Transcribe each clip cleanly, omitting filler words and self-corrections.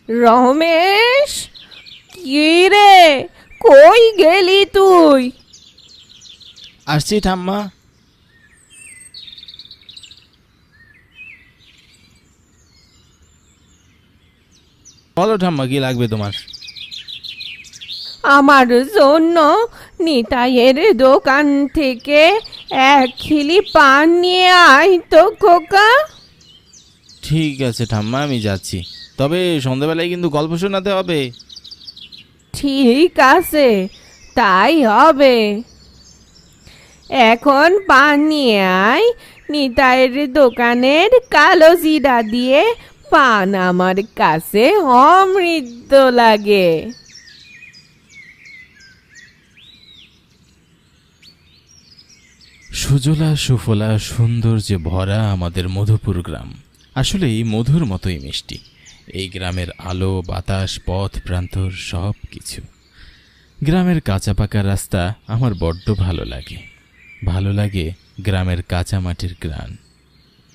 রমেশ, কি রে, কই গেলি তুই? আসছি ঠাম্মা। বলো ঠাম্মা, কি লাগবে তোমার? আমার জন্য নিতাইয়ের দোকান থেকে 1 খিলি পান নিয়ে আয় তো খোকা। ঠিক আছে ঠাম্মা, আমি যাচ্ছি। তবে সন্ধ্যাবেলায় কিন্তু গল্প শোনাতে হবে। ঠিক আছে, তাই হবে। এখন পান নিয়ে আয়। নিতাইয়ের দোকানের কালো জিরা দিয়ে পান আমার কাছে অমৃত লাগে। সুজলা সুফলা সৌন্দর্যে ভরা আমাদের মধুপুর গ্রাম আসলেই মধুর মতোই মিষ্টি। এই গ্রামের আলো, বাতাস, পথ প্রান্তর সব কিছু। গ্রামের কাঁচা পাকা রাস্তা আমার বড্ড ভালো লাগে। ভালো লাগে গ্রামের কাঁচা মাটির গ্রান।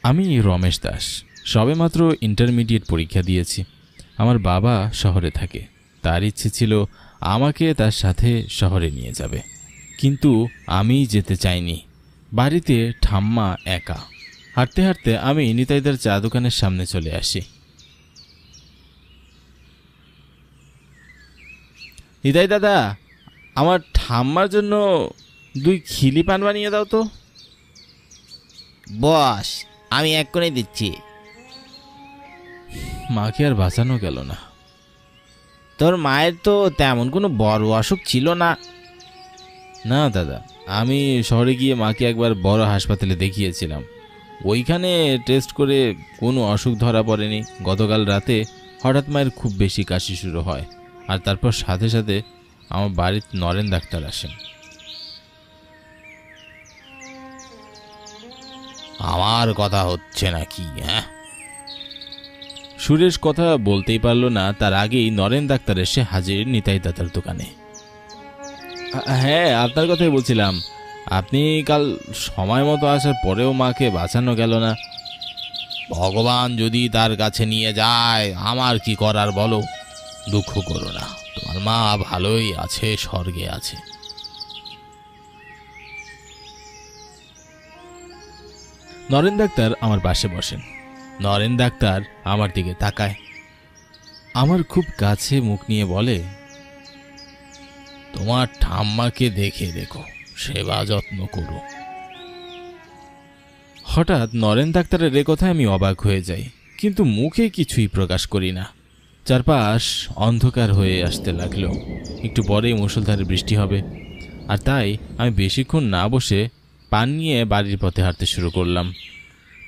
আমি রমেশ দাস, সবেমাত্র ইন্টারমিডিয়েট পরীক্ষা দিয়েছি। আমার বাবা শহরে থাকে। তার ইচ্ছে ছিল আমাকে তার সাথে শহরে নিয়ে যাবে, কিন্তু আমি যেতে চাইনি। বাড়িতে ঠাম্মা একা। হাঁটতে হাঁটতে আমি নিতাইদার চা দোকানের সামনে চলে আসি। নিতাই দাদা, আমার ঠাম্মার জন্য 2 খিলি পান বানিয়ে দাও তো। বস, আমি এক্ষুনি দিচ্ছি। মাকে আর বাঁচানো গেল না। তোর মায়ের তো তেমন কোনো বড় অসুখ ছিল না। না দাদা, আমি শহরে গিয়ে মাকে একবার বড় হাসপাতালে দেখিয়েছিলাম। ওইখানে টেস্ট করে কোনো অসুখ ধরা পড়েনি। গতকাল রাতে হঠাৎ মায়ের খুব বেশি কাশি শুরু হয়, আর তারপর সাথে সাথে আমার বাড়ির নরেন ডাক্তার আসেন। আমার কথা হচ্ছে নাকি? হ্যাঁ, সুরেশ কথা বলতেই পারল না, তার আগেই নরেন ডাক্তার এসে হাজির নিতাই দাদার দোকানে। হ্যাঁ, আপনার কথাই বলছিলাম। আপনি কাল সময় মতো আসার পরেও মাকে বাঁচানো গেল না। ভগবান যদি তার কাছে নিয়ে যায়, আমার কি করার বলো? দুঃখ করো না, তোমার মা ভালোই আছে, স্বর্গে আছে। নরেন ডাক্তার আমার পাশে বসেন। নরেন ডাক্তার আমার দিকে তাকায়, আমার খুব কাছে মুখ নিয়ে বলে, তোমার ঠাম্মাকে দেখে রেখো, সেবা যত্ন করো। হঠাৎ নরেন ডাক্তারের এ কথায় আমি অবাক হয়ে যাই, কিন্তু মুখে কিছুই প্রকাশ করি না। চারপাশ অন্ধকার হয়ে আসতে লাগলো। একটু পরেই মুষলধারে বৃষ্টি হবে, আর তাই আমি বেশিক্ষণ না বসে পান নিয়ে বাড়ির পথে হাঁটতে শুরু করলাম।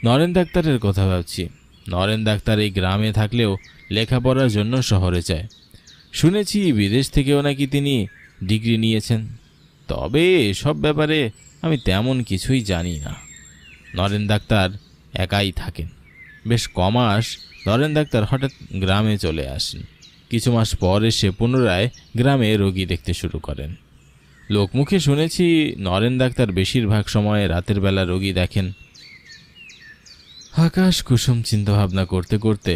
নরেন ডাক্তারের কথা ভাবছি। নরেন ডাক্তার এই গ্রামে থাকলেও লেখাপড়ার জন্য শহরে যায়। শুনেছি বিদেশ থেকেও নাকি তিনি ডিগ্রি নিয়েছেন, তবে এসব ব্যাপারে আমি তেমন কিছুই জানি না। নরেন ডাক্তার একাই থাকেন। বেশ কমাস নরেন ডাক্তার হঠাৎ গ্রামে চলে আসেন। কিছু মাস পর এসে পুনরায় গ্রামে রোগী দেখতে শুরু করেন। লোকমুখে শুনেছি নরেন ডাক্তার বেশিরভাগ সময় রাতের বেলা রোগী দেখেন। আকাশ কুসুম চিন্তাভাবনা করতে করতে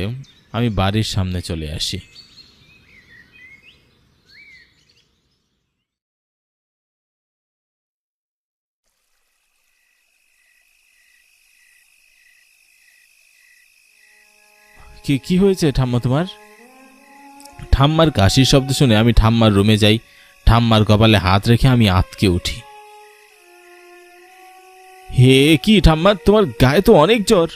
আমি বাড়ির সামনে চলে আসি। কি হয়েছে ঠাম্মা তোমার? ঠাম্মার কাশির শব্দ শুনে আমি ঠাম্মার রুমে যাই। ঠাম্মার কপালে হাত রেখে আমি আঁতকে উঠি। হে কি ঠাম্মা, তোমার গায়ে তো অনেক জ্বর।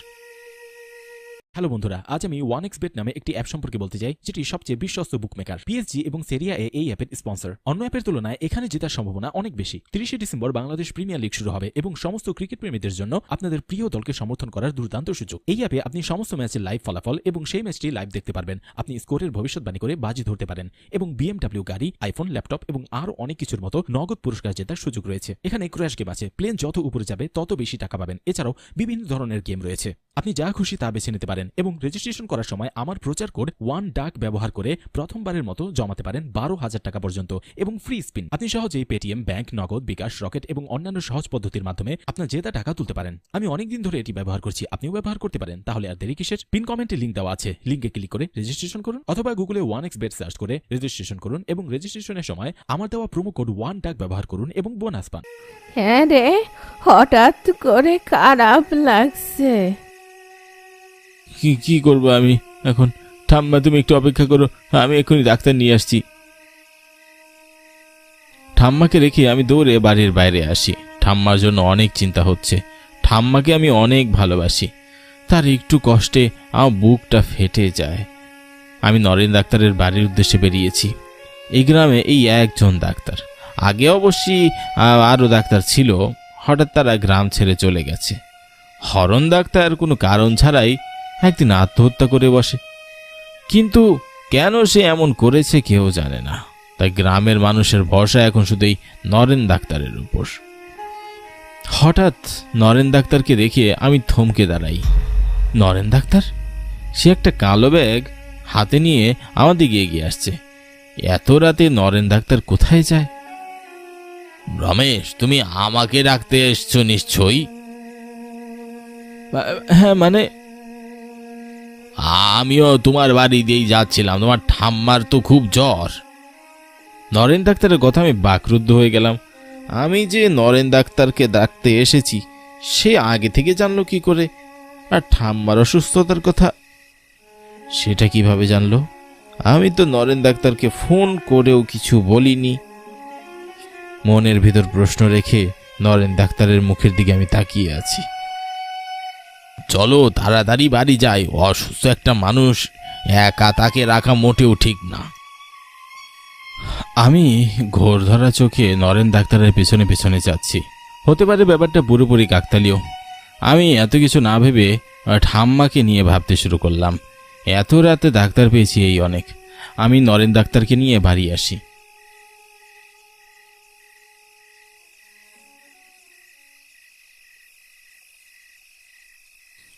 হ্যালো বন্ধুরা, আজ আমি 1xBet নামে একটি অ্যাপ সম্পর্কে বলতে চাই, যেটি সবচেয়ে বিশ্বস্ত বুকমেকার। পিএসজি এবং সেরিয়া এ এই অ্যাপের স্পন্সর। অন্য অ্যাপের তুলনায় এখানে জেতার সম্ভাবনা অনেক বেশি। 30 ডিসেম্বর বাংলাদেশ প্রিমিয়ার লিগ শুরু হবে এবং সমস্ত ক্রিকেট প্রেমীদের জন্য আপনাদের প্রিয় দলকে সমর্থন করার দুর্দান্ত সুযোগ। এই অ্যাপে আপনি সমস্ত ম্যাচের লাইভ ফলাফল এবং সেই ম্যাচটি লাইভ দেখতে পারবেন। আপনি স্কোরের ভবিষ্যৎবাণী করে বাজি ধরতে পারেন এবং বিএমডব্লিউ গাড়ি, আইফোন, ল্যাপটপ এবং আরও অনেক কিছুর মতো নগদ পুরস্কার জেতার সুযোগ রয়েছে। এখানে ক্র্যাশ গেম আছে, প্লেন যত উপরে যাবে তত বেশি টাকা পাবেন। এছাড়াও বিভিন্ন ধরনের গেম রয়েছে। আপনি যা খুশি তা বেছে নিতে পারেন এবং রেজিস্ট্রেশন করার সময় আমার প্রচার কোড 1 ডাক ব্যবহার করে প্রথমবারের মতো জমাতে পারেন 12,000 টাকা পর্যন্ত এবং ফ্রি স্পিন। আপনি সহজেই পেটিএম, ব্যাংক, নগদ, বিকাশ, রকেট এবং অন্যান্য সহজ পদ্ধতির মাধ্যমে আপনার জেতা টাকা তুলতে পারেন। আমি অনেকদিন ধরে এটি ব্যবহার করছি, আপনিও ব্যবহার করতে পারেন। তাহলে আর দেরি কিসের? পিন কমেন্টে লিংক দেওয়া আছে, লিংকে ক্লিক করে রেজিস্ট্রেশন করুন অথবা গুগলে 1xbet সার্চ করে রেজিস্ট্রেশন করুন এবং রেজিস্ট্রেশনের সময় আমার দেওয়া প্রোমো কোড 1 ডাক ব্যবহার করুন এবং বোনাস পান। হ্যাঁ রে, হঠাৎ করে খারাপ লাগছে। কি করব আমি এখন? ঠাম্মা, তুমি একটু অপেক্ষা করো, আমি এক্ষুনি ডাক্তার নিয়ে আসছি। ঠাম্মাকে রেখে আমি দৌড়ে বাড়ির বাইরে আসি। ঠাম্মার জন্য অনেক চিন্তা হচ্ছে। ঠাম্মাকে আমি অনেক ভালোবাসি। তার একটু কষ্টে আমার বুকটা ফেটে যায়। আমি নরেন ডাক্তারের বাড়ির উদ্দেশ্যে বেরিয়েছি। এই গ্রামে এই একজন ডাক্তার। আগে অবশ্যই আরও ডাক্তার ছিল, হঠাৎ তারা গ্রাম ছেড়ে চলে গেছে। হরণ ডাক্তার কোনো কারণ ছাড়াই একদিন আত্মহত্যা করে বসে, কিন্তু কেন সে এমন করেছে কেউ জানে না। তাই গ্রামের মানুষের ভরসা এখন শুধু এই নরেন ডাক্তারের উপর। হঠাৎ নরেন ডাক্তারকে দেখে আমি থমকে দাঁড়াই। নরেন ডাক্তার? সে একটা কালো ব্যাগ হাতে নিয়ে আমার দিকে এগিয়ে আসছে। এত রাতে নরেন ডাক্তার কোথায় যায়? রমেশ, তুমি আমাকে ডাকতে এসছো নিশ্চয়ই? হ্যাঁ, মানে আমিও তোমার বাড়ি দিয়েই যাচ্ছিলাম। তোমার ঠাম্মার তো খুব জ্বর। নরেন ডাক্তারের কথা আমি বাকরুদ্ধ হয়ে গেলাম। আমি যে নরেন ডাক্তারকে ডাকতে এসেছি সে আগে থেকে জানলো কি করে? আর ঠাম্মার অসুস্থতার কথা সেটা কিভাবে জানলো? আমি তো নরেন ডাক্তারকে ফোন করেও কিছু বলিনি। মনের ভিতর প্রশ্ন রেখে নরেন ডাক্তারের মুখের দিকে আমি তাকিয়ে আছি। চলো তাড়াতাড়ি বাড়ি যাই, অসুস্থ একটা মানুষ একা তাকে রাখা মোটেও ঠিক না। আমি ঘোর ধরা চোখে নরেন ডাক্তারের পেছনে পেছনে যাচ্ছি। হতে পারে ব্যাপারটা পুরোপুরি কাকতালীয়। আমি এত কিছু না ভেবে ঠাম্মাকে নিয়ে ভাবতে শুরু করলাম। এত রাতে ডাক্তার পেয়েছি এই অনেক। আমি নরেন ডাক্তারকে নিয়ে বাড়ি আসি।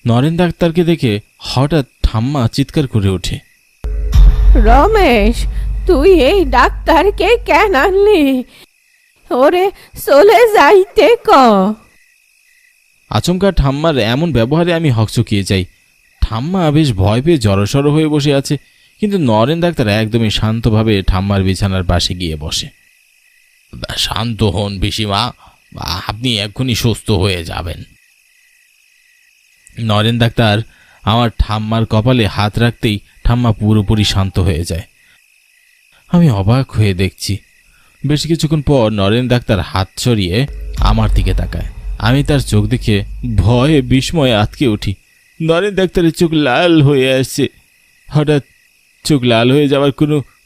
নরেন ডাক্তারকে দেখে হঠাৎ ঠাম্মা চিৎকার করে ওঠে। রমেশ, তুই এই ডাক্তারকে কেন আনলি? ওরে চলে যাইতে ক। আচমকা ঠাম্মার এমন ব্যবহারে আমি হকচকিয়ে যাই। ঠাম্মা বেশ ভয় পেয়ে জড়সড় হয়ে বসে আছে, কিন্তু নরেন ডাক্তার একদমই শান্তভাবে ঠাম্মার বিছানার পাশে গিয়ে বসে। শান্ত হন পিসিমা, আপনি এক্ষুনি সুস্থ হয়ে যাবেন। নরেন ডাক্তার আমার ঠাম্মার কপালে হাত রাখতেই ঠাম্মা পুরোপুরি শান্ত হয়ে যায়। আমি অবাক হয়ে দেখছি। বেশ কিছুক্ষণ পর নরেন ডাক্তার হাত সরিয়ে আমার দিকে তাকায়। আমি তার চোখ দেখে ভয়ে বিস্ময়ে আটকে উঠি। নরেন ডাক্তারের চোখ লাল হয়ে আসছে। হঠাৎ চোখ লাল হয়ে যাওয়ার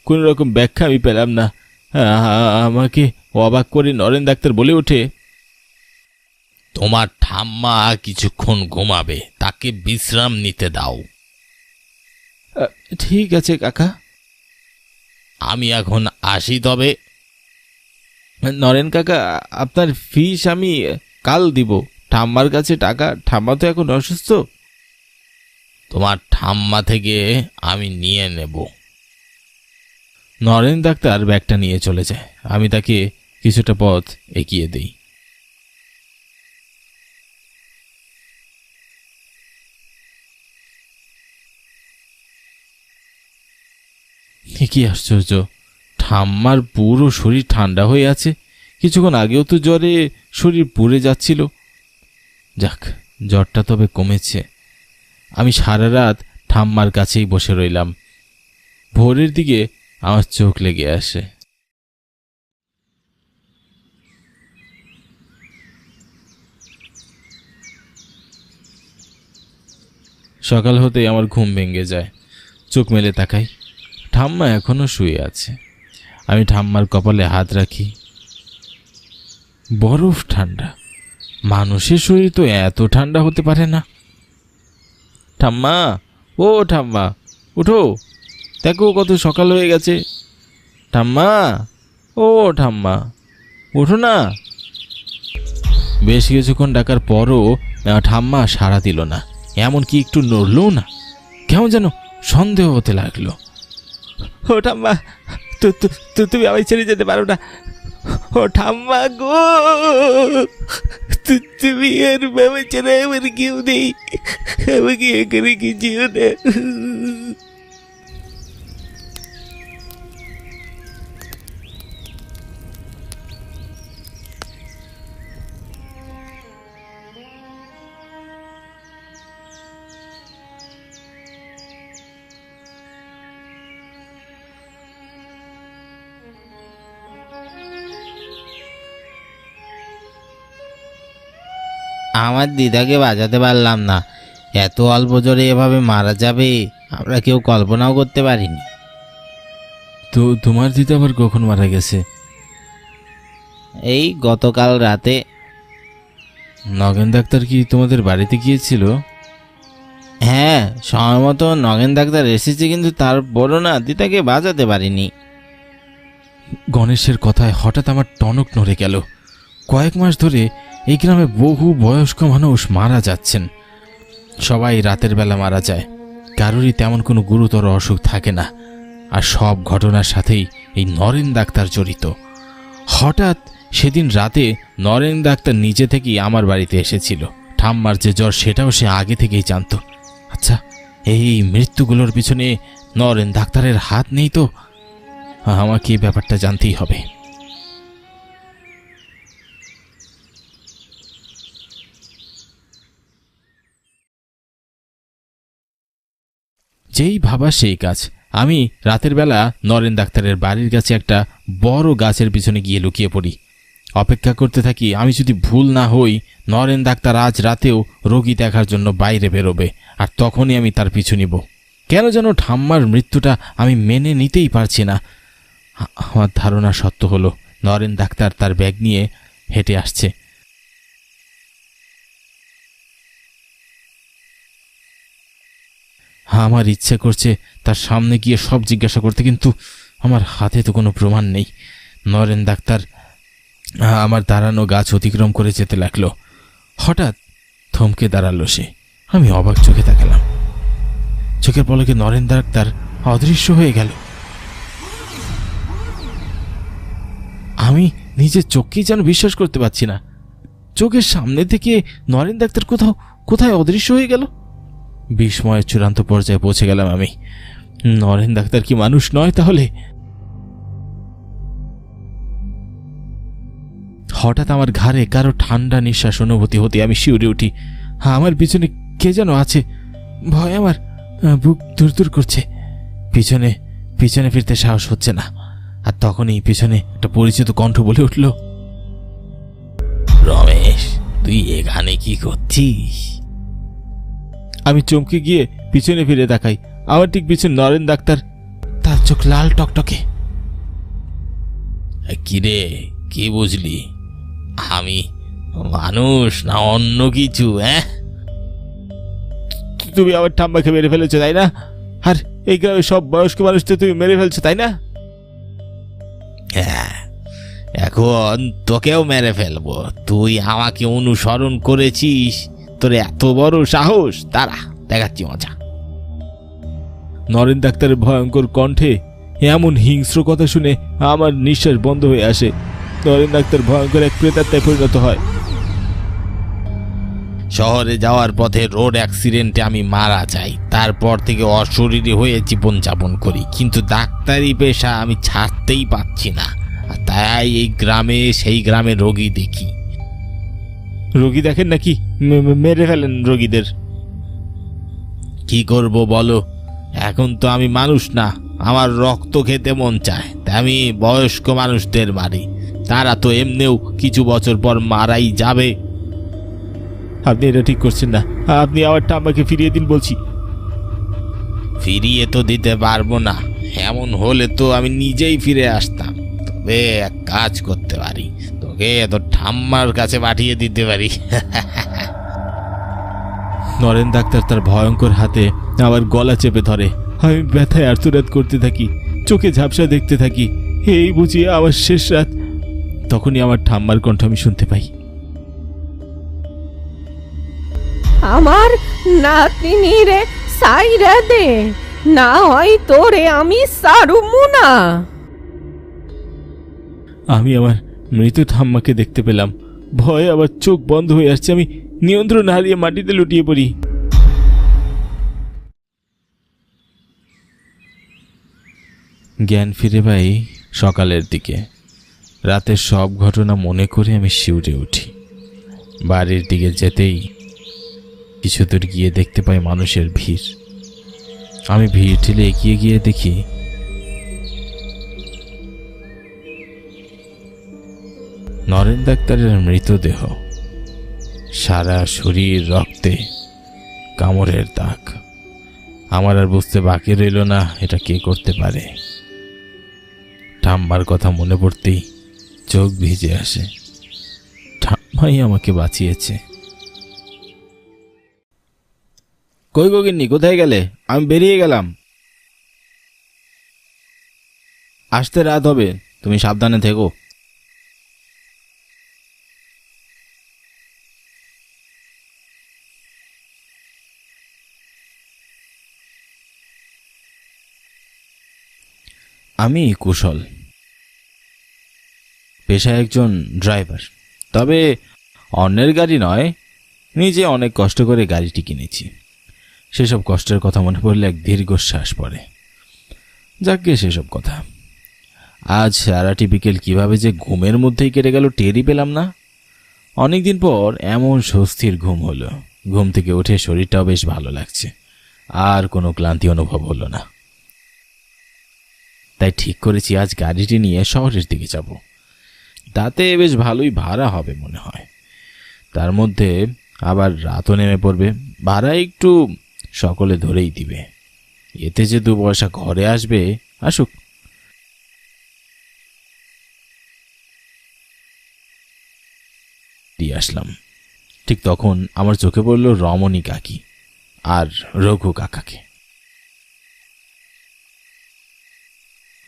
কোনো রকম ব্যাখ্যা আমি পেলাম না। আমাকে অবাক করে নরেন ডাক্তার বলে ওঠে, তোমার ঠাম্মা কিছুক্ষণ ঘুমাবে, তাকে বিশ্রাম নিতে দাও। ঠিক আছে কাকা, আমি এখন আসি তবে। নরেন কাকা, আপনার ফিস আমি কাল দিব। ঠাম্মার কাছে টাকা, ঠাম্মা তো এখন অসুস্থ। তোমার ঠাম্মা থেকে আমি নিয়ে নেব। নরেন ডাক্তার ব্যাগটা নিয়ে চলে যায়। আমি তাকে কিছুটা পথ এগিয়ে দিই। কি আশ্চর্য, ঠাম্মার পুরো শরীর ঠান্ডা হয়ে আছে। কিছুক্ষণ আগেও তো জ্বরে শরীর পুড়ে যাচ্ছিল। যাক, জ্বরটা তবে কমেছে। আমি সারা রাত ঠাম্মার কাছেই বসে রইলাম। ভোরের দিকে আমার চোখ লেগে আসে। সকাল হতেই আমার ঘুম ভেঙে যায়। চোখ মেলে তাকাই, ঠাম্মা এখনো শুয়ে আছে। আমি ঠাম্মার কপালে হাত রাখি। বরফ ঠান্ডা। মানুষের শরীর তো এত ঠান্ডা হতে পারে না। ঠাম্মা, ও ঠাম্মা, উঠো, দেখো কত সকাল হয়ে গেছে। ঠাম্মা, ও ঠাম্মা, উঠো না। বেশ কিছুক্ষণ ডাকার পরও ঠাম্মা সাড়া দিল না। এমনকি একটু নড়লও না। কেমন যেন সন্দেহ হতে লাগলো। ও ঠাম্মা, তুমি আমায় ছেড়ে যেতে পারো না। ও ঠাম্মা গো, তুমি আর বাবা ছাড়া আমার কেউ নেই, আমাকে এখানে কিছুও না। আমার দিদাকে বাঁচাতে পারলাম না, এত অল্প জোরে এভাবে মারা যাবে আমরা কেউ কল্পনাও করতে পারিনি। তো তোমার দিদা আবার কখন মারা গেছে? এই গতকাল রাতে। নগেন ডাক্তার কি তোমাদের বাড়িতে গিয়েছিল? হ্যাঁ, সময় মতো নগেন ডাক্তার এসেছে, কিন্তু তারপরও না দিদাকে বাঁচাতে পারিনি। গণেশের কথায় হঠাৎ আমার টনক নড়ে গেল। কয়েক মাস ধরে এই গ্রামে বহু বয়স্ক মানুষ মারা যাচ্ছেন। সবাই রাতের বেলা মারা যায়, কারোরই তেমন কোনো গুরুতর অসুখ থাকে না। আর সব ঘটনার সাথেই এই নরেন ডাক্তার জড়িত। হঠাৎ সেদিন রাতে নরেন ডাক্তার নিজে থেকেই আমার বাড়িতে এসেছিল। ঠাম্মার যে জ্বর সেটাও সে আগে থেকেই জানতো। আচ্ছা, এই মৃত্যুগুলোর পিছনে নরেন ডাক্তারের হাত নেই তো? আমাকে এই ব্যাপারটা জানতেই হবে। যেই ভাবা সেই কাজ। আমি রাতের বেলা নরেন ডাক্তারের বাড়ির কাছে একটা বড় গাছের পিছনে গিয়ে লুকিয়ে পড়ি। অপেক্ষা করতে থাকি, আমি যদি ভুল না হই নরেন ডাক্তার আজ রাতেও রোগী দেখার জন্য বাইরে বেরোবে, আর তখনই আমি তার পিছু নিব। কেন যেন ঠাম্মার মৃত্যুটা আমি মেনে নিতেই পারছি না। আমার ধারণা সত্য হলো, নরেন ডাক্তার তার ব্যাগ নিয়ে হেঁটে আসছে। আমার ইচ্ছে করছে তার সামনে গিয়ে সব জিজ্ঞাসা করতে, কিন্তু আমার হাতে তো কোনো প্রমাণ নেই। নরেন ডাক্তার আমার দাঁড়ানো গাছ অতিক্রম করে যেতে লাগলো। হঠাৎ থমকে দাঁড়ালো সে। আমি অবাক চোখে তাকালাম। চোখের পলকে নরেন ডাক্তার অদৃশ্য হয়ে গেল। আমি নিজের চোখকেই যেন বিশ্বাস করতে পারছি না। চোখের সামনে থেকে নরেন ডাক্তার কোথায় অদৃশ্য হয়ে গেল। বিস্ময়ের চূড়ান্ত পর্যায়ে পৌঁছে গেলাম আমি। নরেন ডাক্তার কি মানুষ নয় তাহলে? হঠাৎ আমার ঘাড়ে কারো ঠান্ডা নিঃশ্বাস অনুভূতি হতে আমি শিউরে উঠি। আমার পিছনে কে যেন আছে। ভয় আমার বুক দূর করছে। পিছনে ফিরতে সাহস হচ্ছে না। আর তখনই পিছনে একটা পরিচিত কণ্ঠ বলে উঠল, রমেশ, তুই এখানে কি করছিস? আমি চমকে গিয়ে পিছনে ফিরে তাকাই। আমার ঠিক পিছনে নরেন ডাক্তার, তার চোখ লাল টকটকে। কিরে, কি বুঝলি? আমি মানুষ না অন্য কিছু? হ্যাঁ, তুমি আমার ঠাম্মাকে মেরে ফেলেছো তাই না? আর এই গ্রামে সব বয়স্ক মানুষকে তুমি মেরে ফেলছো তাই না? হ্যাঁ, এখন তোকেও মেরে ফেলবো। তুই আমাকে অনুসরণ করেছিস, তোর এত বড় সাহস? দাঁড়া, দেখাচ্ছি মজা। নরেন ডাক্তারের ভয়ঙ্কর কণ্ঠে এমন হিংস্র কথা শুনে আমার নিঃশ্বাস বন্ধ হয়ে আসে। নরেন ডাক্তার ভয়ঙ্কর এক প্রেতাত্মায় পরিণত হয়। শহরে যাওয়ার পথে রোড অ্যাক্সিডেন্টে আমি মারা যাই। তারপর থেকে অশরীরী হয়ে জীবনযাপন করি, কিন্তু ডাক্তারি পেশা আমি ছাড়তেই পারছি না। তাই এই গ্রামে সেই গ্রামে রোগী দেখি। রোগী দেখেন নাকি? মেরে ফেলেন রোগীদের? কি করব বলো, এখন তো আমি মানুষ না, আমার রক্ত খেতে মন চায়, তাই আমি বয়স্ক মানুষদের মারি। তারা তো এমনিও কিছু বছর পর মারাই যাবে। আপনি এটা ঠিক করছেন না। আপনি আমার ঠাম্মাকে ফিরিয়ে দিন বলছি। ফিরিয়ে তো দিতে পারবো না, এমন হলে তো আমি নিজেই ফিরে আসতাম। তবে এক কাজ করতে পারি, তোকে তোর ঠাম্মার কাছে পাঠিয়ে দিতে পারি। নরেন ডাক্তার তার ভয়ঙ্কর হাতে আমার গলা চেপে ধরে। আমি ব্যথায় আর্তনাদ করতে থাকি, চোখে ঝাপসা দেখতে থাকি। এই বুঝিয়ে আমার শেষ রাত। তখনই আমার ঠাম্মার কণ্ঠ আমি শুনতে পাই। আমার নাতিনি রে সাইরা দে, না হয় তোরে আমি সারুমু না। আমি আমার মৃত ঠাম্মাকে দেখতে পেলাম। ভয়ে আবার চোখ বন্ধ হয়ে আসছে। আমি নিয়ন্ত্রণ হারিয়ে মাটিতে লুটিয়ে পড়ি। জ্ঞান ফিরে পাই সকালের দিকে। রাতের সব ঘটনা মনে করে আমি শিউরে উঠি। বাড়ির দিকে যেতেই কিছু দূর গিয়ে দেখতে পাই মানুষের ভিড়। আমি ভিড় ঠেলে এগিয়ে গিয়ে দেখি নরেন ডাক্তারের মৃতদেহ, সারা শরীর রক্তে, কামড়ের দাগ। আমার আর বুঝতে বাকি রইল না এটা কে করতে পারে। ঠাম্মার কথা মনে পড়তেই চোখ ভিজে আসে। ঠাম্মাই আমাকে বাঁচিয়েছে। কই গগিন্নি, কোথায় গেলে? আমি বেরিয়ে গেলাম। আসতে রাত হবে, তুমি সাবধানে থেকো। আমি কুশল, পেশায় একজন ড্রাইভার। তবে অন্যের গাড়ি নয়, নিজে অনেক কষ্ট করে গাড়িটি কিনেছি। সেসব কষ্টের কথা মনে পড়লে এক দীর্ঘশ্বাস পড়ে। যাকে সেসব কথা। আজ সারাটি বিকেল কিভাবে যে ঘুমের মধ্যেই কেটে গেল টেরই পেলাম না। অনেকদিন পর এমন স্বস্তির ঘুম হলো। ঘুম থেকে উঠে শরীরটাও বেশ ভালো লাগছে, আর কোনো ক্লান্তি অনুভব হলো না। তাই ঠিক করেছি আজ গাড়িটি নিয়ে শহরের দিকে যাব। তাতে বেশ ভালোই ভাড়া হবে মনে হয়। তার মধ্যে আবার রাতও নেমে পড়বে। ভাড়া একটু সকলে ধরেই দিবে। এতে যে 2 পয়সা ঘরে আসবে, আসুক। দিয়ে আসলাম। ঠিক তখন আমার চোখে পড়ল রমণী কাকি আর রঘু কাকাকে।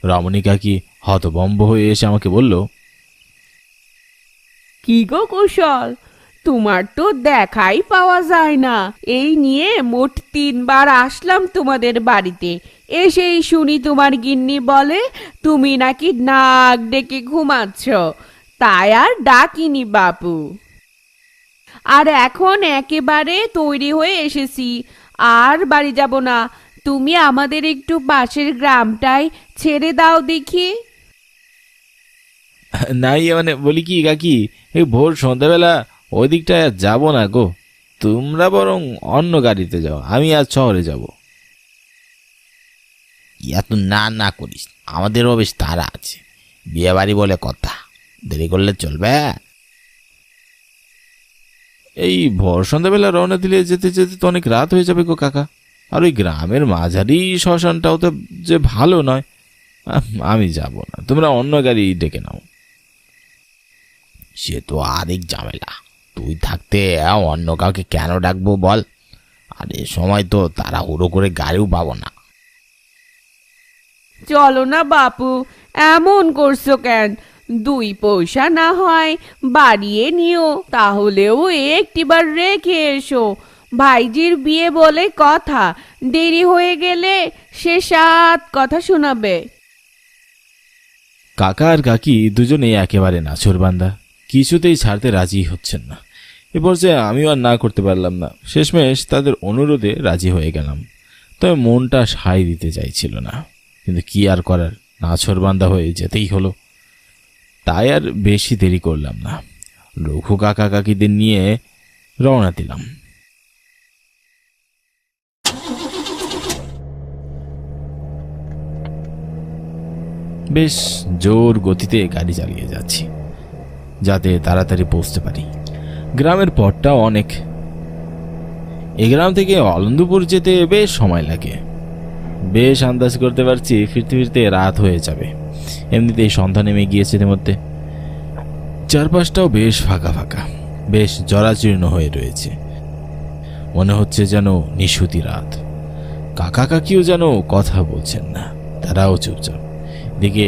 রমণী কাকি হতভম্ব হয়ে এসে আমাকে বলল, কি গো কুশল, তোমার তো দেখাই পাওয়া যায় না। এই নিয়ে মোট 3 বার আসলাম তোমাদের বাড়িতে। এসেই শুনি তোমার গিন্নি বলে তুমি নাকি নাক ডেকে ঘুমাচ্ছ, তাই আর ডাকিনি বাপু। আর এখন একেবারে তৈরি হয়ে এসেছি, আর বাড়ি যাব না। তুমি আমাদের একটু পাশের গ্রামটায় ছেড়ে দাও দেখি। নাই মানে বলি কি কাকি, এই ভোর সন্ধ্যাবেলা ওই দিকটায় আর যাবো না গো। তোমরা বরং অন্য গাড়িতে যাও, আমি আজ শহরে যাব। এত না না করিস, আমাদেরও বেশ তাড়া আছে। বিয়ে বাড়ি বলে কথা, দেরি করলে চলবে? এই ভোর সন্ধ্যাবেলা রওনা দিলে যেতে যেতে তো অনেক রাত হয়ে যাবে গো কাকা। আর ওই গ্রামের মাঝারি শ্মশানটাও তো যে ভালো নয়। আমি যাব না, তোমরা অন্য গাড়ি ডেকে নাও। সে তো আরেক ঝামেলা। তুই থাকতে অন্য কাউকে কেন ডাকবো বল? আর এ সময় তো তাড়াহুড়ো করে গাড়িও পাবো না। চলো না বাপু, এমন করছো কেন? 2 পয়সা না হয় বাড়িয়ে নিও, তাহলেও একটিবার রেখে এসো। ভাইজির বিয়ে বলে কথা, দেরি হয়ে গেলে সে 7 কথা শোনাবে। কাকা আর কাকি দুজনেই একেবারে নাছোড়বান্দা, কিছুতেই ছাড়তে রাজি হচ্ছেন না। এ পর্যায়ে আমিও আর না করতে পারলাম না। শেষমেশ তাদের অনুরোধে রাজি হয়ে গেলাম। তবে মনটা সায় দিতে চাইছিল না, কিন্তু কি আর করার, নাছোড়বান্দা হয়ে যেতেই হলো। তাই আর বেশি দেরি করলাম না, রঘু কাকা কাকিদের নিয়ে রওনা দিলাম। বেশ জোর গতিতে গাড়ি চালিয়ে যাচ্ছি, যাতে তাড়াতাড়ি পৌঁছতে পারি। গ্রামের পথটাও অনেক। এই গ্রাম থেকে অলন্দপুর যেতে বেশ সময় লাগে। বেশ আন্দাজ করতে পারছি ফিরতে ফিরতে রাত হয়ে যাবে। এমনিতেই সন্ধ্যা নেমে গিয়েছে এর মধ্যে। চারপাশটাও বেশ ফাঁকা ফাঁকা, বেশ জরাজীর্ণ হয়ে রয়েছে। মনে হচ্ছে যেন নিশুতি রাত। কাকা কাকিও যেন কথা বলছেন না, তারাও চুপচাপ। দিকে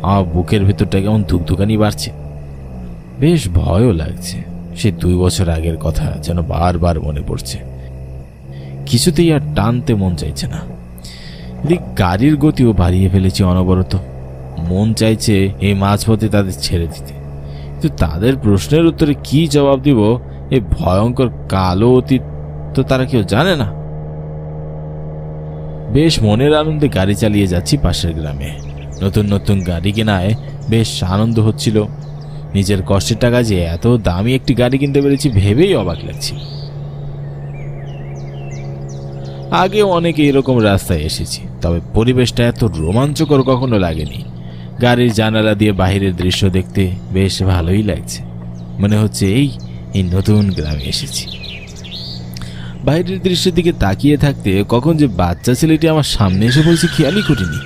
আমার বুকের ভেতরটা কেমন ধুকধুকানি বাড়ছে। বেশ ভয়ও লাগছে। সে 2 বছর আগের কথা যেন বারবার মনে পড়ছে। কিছুতেই আর টানতে মন চাইছে না। এদিক গাড়ির গতিও বাড়িয়ে ফেলেছি অনবরত। মন চাইছে এই মাঝপথে তাদের ছেড়ে দিতে, কিন্তু তাদের প্রশ্নের উত্তরে কি জবাব দিব এই ভয়ঙ্কর কালো অতীত তো তারা কেউ জানে না। বেশ মনের আনন্দে গাড়ি চালিয়ে যাচ্ছি পাশের গ্রামে। নতুন নতুন গাড়ি কেনায় বেশ আনন্দ হচ্ছিল। নিজের কষ্টের টাকা যে এত দামি একটি গাড়ি কিনতে পেরেছি ভেবেই অবাক লাগছে। আগে অনেক এরকম রাস্তায় এসেছি, তবে পরিবেশটা এত রোমাঞ্চকর কখনো লাগেনি। গাড়ির জানালা দিয়ে বাইরের দৃশ্য দেখতে বেশ ভালোই লাগছে। মনে হচ্ছে এই নতুন গ্রামে এসেছি। বাইরের দৃশ্যের দিকে তাকিয়ে থাকতে কখন যে বাচ্চা ছেলেটি আমার সামনে এসে বলছে খেয়ালই করিনি।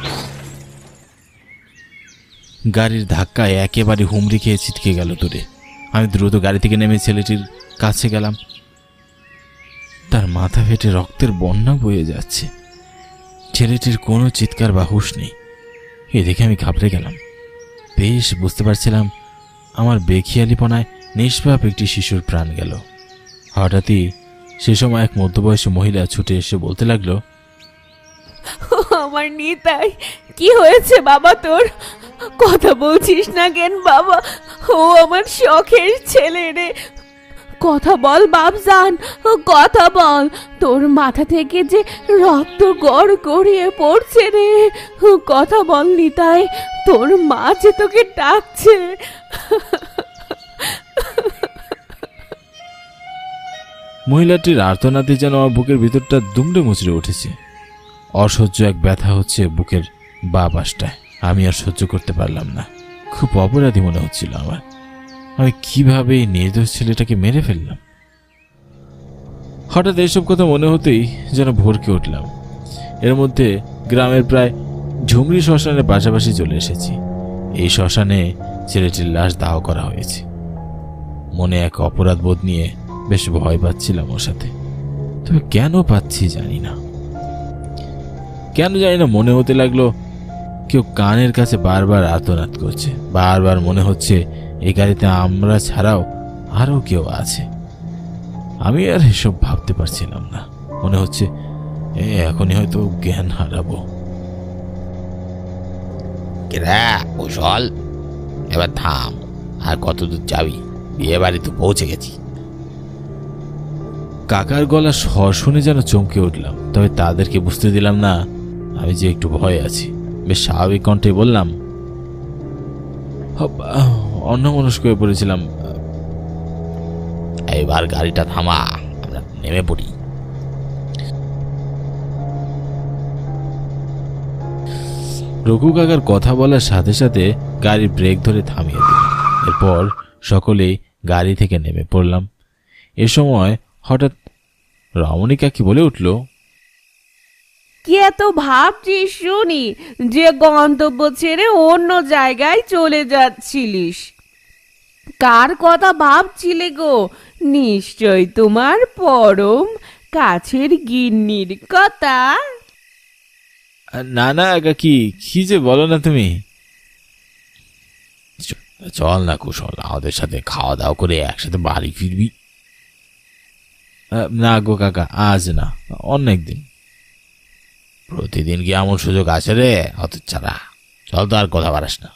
গাড়ির ধাক্কায় একেবারে হুমড়ি খেয়ে ছিটকে গেল দূরে। আমি দ্রুত গাড়ি থেকে নেমে ছেলেটির কাছে গেলাম। তার মাথা ফেটে রক্তের বন্যা বয়ে যাচ্ছে। ছেলেটির কোনো চিৎকার বা হুঁশ নেই। এ দেখে আমি ঘাবড়ে গেলাম। বেশ বুঝতে পারছিলাম আমার বেখিয়ালিপনায় নিষ্পাপ একটি শিশুর প্রাণ গেল। হঠাৎই সে সময় এক মধ্যবয়সী মহিলা ছুটে এসে বলতে লাগলো, আমার নিতাই, কি হয়েছে বাবা তোর? কথা বলছিস না কেন বাবা? ও আমার শখের ছেলে রে, কথা বল বাপজান, কথা বল। তোর মাথা থেকে যে রক্ত গড় গড়িয়ে পড়ছে রে, কথা বল নিতাই, তোর মা যে তোকে ডাকছে। মহিলাটির আর্তনাদে যেন আমার বুকের ভিতরটা দুমড়ে মুচড়ে উঠেছে। অসহ্য এক ব্যথা হচ্ছে বুকের বাঁ পাশটায়। আমি আর সহ্য করতে পারলাম না। খুব অপরাধী মনে হচ্ছিল আমার। আমি কিভাবে এই নির্দোষ ছেলেটাকে মেরে ফেললাম? হঠাৎ এসব কথা মনে হতেই যেন ভরকে উঠলাম। এর মধ্যে গ্রামের প্রায় ঝুমরি শ্মশানের পাশাপাশি চলে এসেছি। এই শ্মশানে ছেলেটির লাশ দাহ করা হয়েছে। মনে এক অপরাধ বোধ নিয়ে বেশ ভয় পাচ্ছিলাম ওর সাথে। তবে কেন পাচ্ছি জানি না, মনে হতে লাগলো কেউ কানের কাছে বারবার আর্তনাদ করছে। বারবার মনে হচ্ছে এই গাড়িতে আমরা ছাড়াও আরো কেউ আছে। আমি আর এসব ভাবতে পারছিলাম না। মনে হচ্ছে এখনই হয়তো জ্ঞান হারাবো। কুশল, এবার থাম। আর কত দূর যাবি? বিয়ে বাড়ি তো পৌঁছে গেছি। কাকার গলা স্বর শুনে যেন চমকে উঠলাম। তবে তাদেরকে বুঝতে দিলাম না আমি যে একটু ভয় আছি। বেশ স্বাভাবিক কণ্ঠে বললাম, অন্যমনস্ক হয়ে পড়েছিলাম। এবার গাড়িটা থামা, আমরা নেমে পড়ি। রঘু কাকার কথা বলার সাথে সাথে গাড়ির ব্রেক ধরে থামিয়ে দিল। এরপর সকলেই গাড়ি থেকে নেমে পড়লাম। এ সময় হঠাৎ রমণী কাকি বলে উঠল, কি এত ভাবছিস শুনি যে গন্তব্য ছেড়ে অন্য জায়গায় চলে যাচ্ছিলিস? কার কথা ভাবছিলে গো? নিশ্চয় তোমার পরম কাছের গিন্নির কথা। না না কাকি, কি যে বলো না তুমি। চল না কুশল, আমাদের সাথে খাওয়া দাওয়া করে একসাথে বাড়ি ফিরবি। না গো কাকা, আজ না, অন্য একদিন। প্রতিদিন কি এমন সুযোগ আছে রে? অত ছাড়া চল, তো আর কথা বাড়াস না।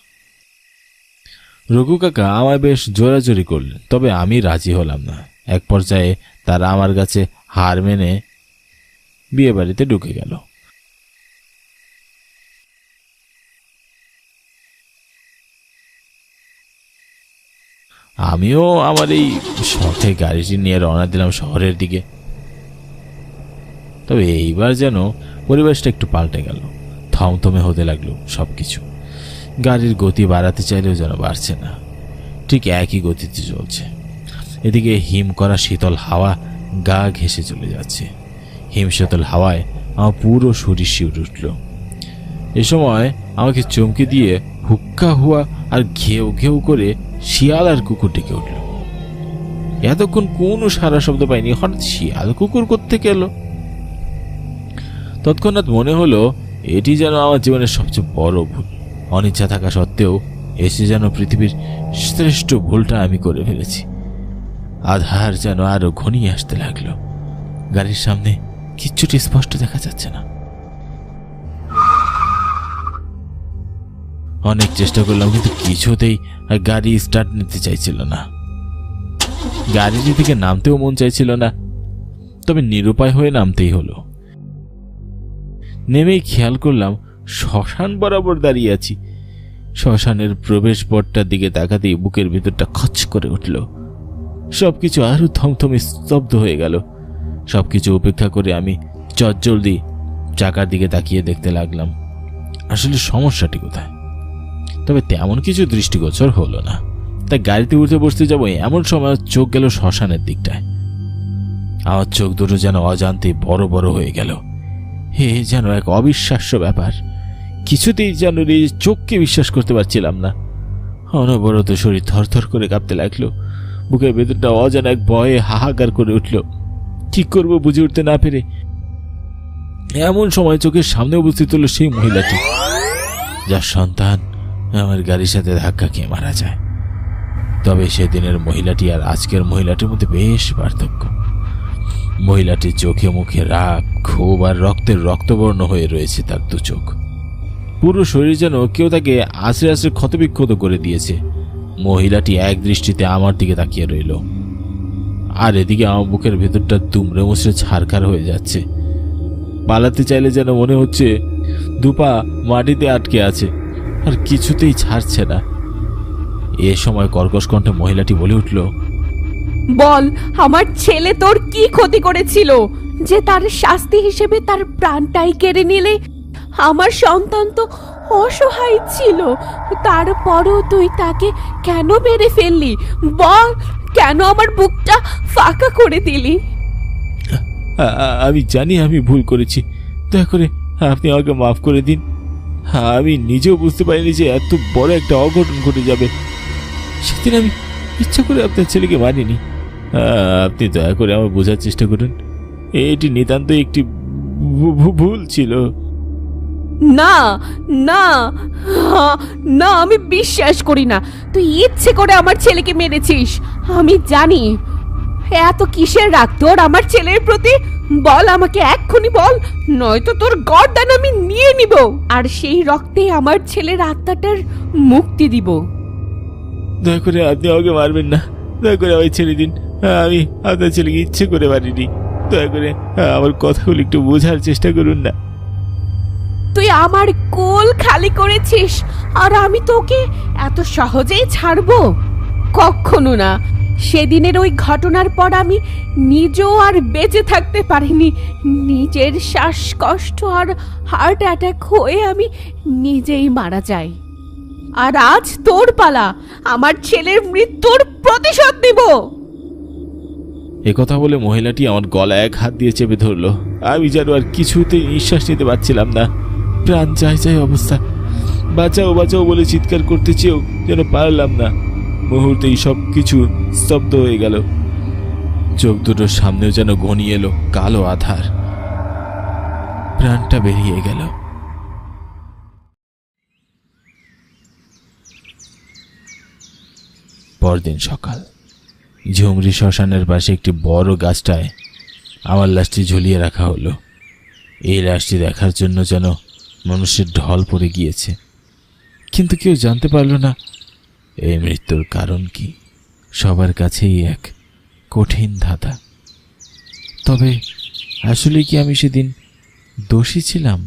রঘু কাকা আমায় বেশ জোরাজোরি করলেন, তবে আমি রাজি হলাম না। এক পর্যায়ে তারা আমার কাছে হার মেনে বিয়ে বাড়িতে ঢুকে গেল। আমিও আমার এই শখে গাড়িটি নিয়ে রওনা দিলাম শহরের দিকে। তবে এইবার যেন পরিবেশটা একটু পাল্টে গেল। থমথমে হতে লাগলো সবকিছু। গাড়ির গতি বাড়াতে চাইলেও যেন বাড়ছে না, ঠিক একই গতিতে চলছে। এদিকে হিম করা শীতল হাওয়া গা ঘেঁষে চলে যাচ্ছে। হিম শীতল হাওয়ায় আমার পুরো শরীর শিউরে উঠল। এ সময় আমাকে চমকে দিয়ে হুক্কা হুয়া আর ঘেউ ঘেউ করে শিয়াল আর কুকুর ডেকে উঠল। এতক্ষণ কোনো সারা শব্দ পাইনি, হঠাৎ শিয়াল কুকুর কোত্থেকে এলো? তৎক্ষণাৎ মনে হলো এটি যেন আমার জীবনের সবচেয়ে বড় ভুল। অনিচ্ছা থাকা সত্ত্বেও এসে যেন পৃথিবীর শ্রেষ্ঠ ভুলটা আমি করে ফেলেছি। আধার যেন আরো ঘনিয়ে আসতে লাগলো। গাড়ির সামনে কিচ্ছুটি স্পষ্ট দেখা যাচ্ছে না। অনেক চেষ্টা করলাম, কিন্তু কিছুতেই গাড়ি স্টার্ট নিতে চাইছিল না। গাড়িটি থেকে নামতেও মন চাইছিল না, তবে নিরুপায় হয়ে নামতেই হলো। নেমেই খেয়াল করলাম শ্মশান বরাবর দাঁড়িয়ে আছি। শ্মশানের প্রবেশ পথটার দিকে তাকাতেই বুকের ভিতরটা খচ করে উঠল। সবকিছু আরো থমথমে স্তব্ধ হয়ে গেল। সবকিছু উপেক্ষা করে আমি চটজলদি চাকার দিকে তাকিয়ে দেখতে লাগলাম আসলে সমস্যাটি কোথায়। তবে তেমন কিছু দৃষ্টিগোচর হলো না। তাই গাড়িতে উঠে বসতে যাবো এমন সময় চোখ গেল শ্মশানের দিকটায়। আমার চোখ দুটো যেন অজান্তে বড় বড় হয়ে গেল। হে যেন এক অবিশ্বাস্য ব্যাপার। কিছুতেই যেন চোখকে বিশ্বাস করতে পারছিলাম না। অনবরত শরীর থরথর করে কাঁপতে লাগলো। বুকের ভেতরটা অজানা এক ভয়ে হাহাকার করে উঠল। কি করব বুঝে উঠতে না পেরে এমন সময় চোখের সামনে উপস্থিত হলো সেই মহিলাটি, যার সন্তান আমার গাড়ির সাথে ধাক্কা খেয়ে মারা যায়। তবে সেদিনের মহিলাটি আর আজকের মহিলাটির মধ্যে বেশ পার্থক্য। মহিলাটির চোখে মুখে রাগ, ক্ষোভ আর রক্তের রক্তবর্ণ হয়ে রয়েছে তার দু চোখ। পুরো শরীর যেন কেউ তাকে আশ্রে আশ্রে ক্ষতবিক্ষত করে দিয়েছে। মহিলাটি এক দৃষ্টিতে আমার দিকে তাকিয়ে রইল, আর এদিকে আমার বুকের ভেতরটা দুমড়ে মুচড়ে ছারখার হয়ে যাচ্ছে। পালাতে চাইলে যেন মনে হচ্ছে দুপা মাটিতে আটকে আছে, আর কিছুতেই ছাড়ছে না। এ সময় কর্কশ কণ্ঠে মহিলাটি বলে উঠল, বল, আমার ছেলে তোর কি ক্ষতি করেছিল যে তার শাস্তি হিসেবে তার প্রাণটাই কেড়ে নিলে? আমার সন্তান তো অসহায় ছিল, তারপরও তুই তাকে কেন মেরে ফেললি? বল, কেন আমার বুকটা ফাঁকা করে দিলি? আমি জানি আমি ভুল করেছি, দয়া করে আপনি আমাকে মাফ করে দিন। আমি নিজেও বুঝতে পারিনি যে এত বড় একটা অঘটন ঘটে যাবে। সেদিন আমি ইচ্ছা করে আপনার ছেলেকে মারিনি। আপনি দয়া করে আমার বোঝার চেষ্টা করুন, এটি নিতান্ত একটি ভুল ছিল। না না না, আমি বিশ্বাস করি না তুই ইচ্ছে করে আমার ছেলেকে মেরেছিস। আমি জানি। এত কিসের রাগ তোর আমার ছেলের প্রতি? বল, আমাকে এক্ষুনি বল, নয়তো তোর গর্দান আমি নিয়ে নিব, আর সেই রক্তে আমার ছেলের আত্মাটার মুক্তি দিব। দয়া করে আপনি আমাকে মারবেন না, দয়া করে আমায় ছেড়ে দিন। আমি আপনার ছেলেকে ইচ্ছে করে মারিনি। দয়া করে আমার কথাগুলো একটু বোঝার চেষ্টা করুন না। তুই আমার কোল খালি করেছিস, আর আমি তোকে এত সহজেই ছাড়বো? কখনো না। সেদিনের ওই ঘটনার পর আমি নিজেও আর বেঁচে থাকতে পারিনি। নিজের শ্বাসকষ্ট আর হার্ট অ্যাটাক হয়ে আমি নিজেই মারা যাই। আর আজ তোর পালা, আমার ছেলের মৃত্যুর প্রতিশোধ নিব। একথা বলে মহিলাটি আমার গলায় এক হাত দিয়ে চেপে ধরলো। আমি যেন আর কিছুতেই নিঃশ্বাস নিতে পারছিলাম না। প্রাণ চাই চাই অবস্থা। বাঁচাও বাঁচাও বলে চিৎকার করতে চেয়েও যেন পারলাম না। মুহূর্তেই সব কিছু স্তব্ধ হয়ে গেল। চোখ দুটোর সামনেও যেন ঘনিয়ে এলো কালো আধার। প্রাণটা বেরিয়ে গেল। পরদিন সকাল, ঝুমরি শ্মশানের পাশে একটি বড় গাছটায় আমার লাশটি ঝুলিয়ে রাখা হলো। এই লাশটি দেখার জন্য যেন মানুষের ঢল পড়ে গিয়েছে, কিন্তু কেউ জানতে পারল না এই মৃত্যুর কারণ কি। সবার কাছেই এক কঠিন ধাঁধা। তবে আসলে কি আমি সেদিন দোষী ছিলাম?